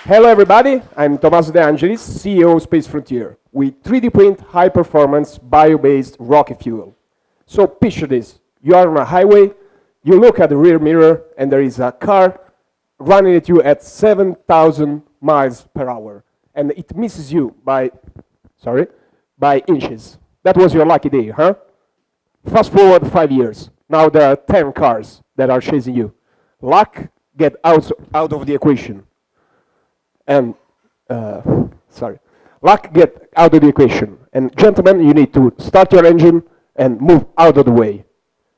Hello everybody, I'm Tommaso De Angelis, CEO of Space Frontier. We 3D print high-performance bio-based rocket fuel. So picture this, you are on a highway, you look at the rear mirror and there is a car running at you at 7,000 miles per hour. And it misses you by inches. That was your lucky day, huh? Fast forward 5 years. Now there are 10 cars that are chasing you. Luck get out of the equation. And, luck get out of the equation. And gentlemen, you need to start your engine and move out of the way.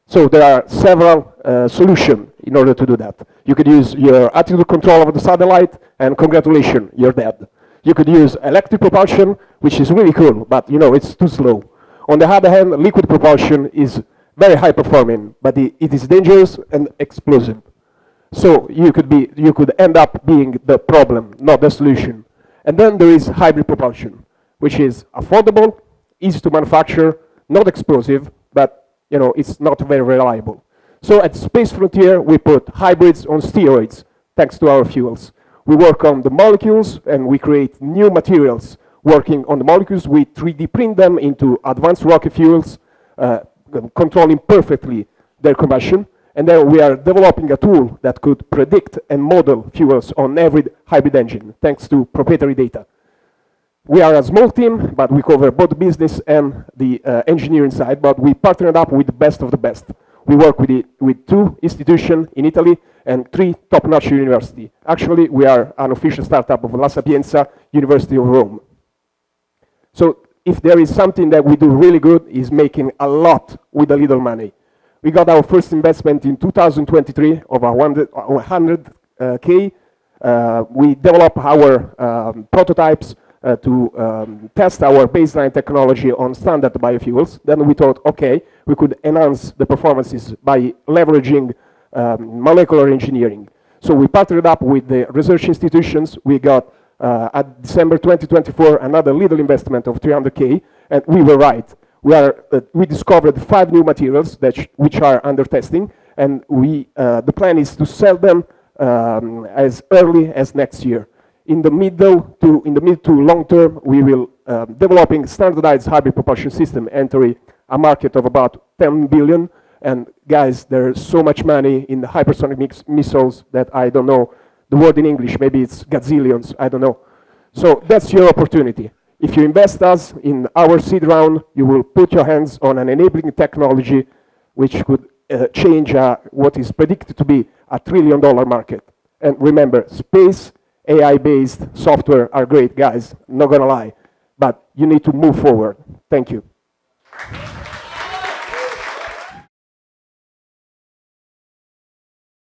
So there are several solutions in order to do that. You could use your attitude control of the satellite, and congratulations, you're dead. You could use electric propulsion, which is really cool, but you know, it's too slow. On the other hand, liquid propulsion is very high performing, but it is dangerous and explosive. So you could end up being the problem, not the solution. And then there is hybrid propulsion, which is affordable, easy to manufacture, not explosive, but you know, it's not very reliable. So at Space Frontier, we put hybrids on steroids, thanks to our fuels. We work on the molecules and we create new materials. Working on the molecules, we 3D print them into advanced rocket fuels, controlling perfectly their combustion. And then we are developing a tool that could predict and model fuels on every hybrid engine, thanks to proprietary data. We are a small team, but we cover both the business and the engineering side, but we partnered up with the best of the best. We work with 2 institutions in Italy and 3 top-notch universities. Actually, we are an official startup of La Sapienza, University of Rome. So if there is something that we do really good, is making a lot with a little money. We got our first investment in 2023 of 100K. We developed our prototypes to test our baseline technology on standard biofuels. Then we thought, okay, we could enhance the performances by leveraging molecular engineering. So we partnered up with the research institutions. We got, at December 2024, another little investment of 300K, and we were right. We discovered 5 new materials which are under testing, and the plan is to sell them as early as next year. In the mid to long term, we will developing standardized hybrid propulsion system, entering a market of about 10 billion. And guys, there's so much money in the hypersonic missiles that I don't know the word in English. Maybe it's gazillions. I don't know. So that's your opportunity. If you invest us in our seed round, you will put your hands on an enabling technology which could change what is predicted to be a $1 trillion market. And remember, space, AI-based software are great, guys, not gonna lie. But you need to move forward. Thank you.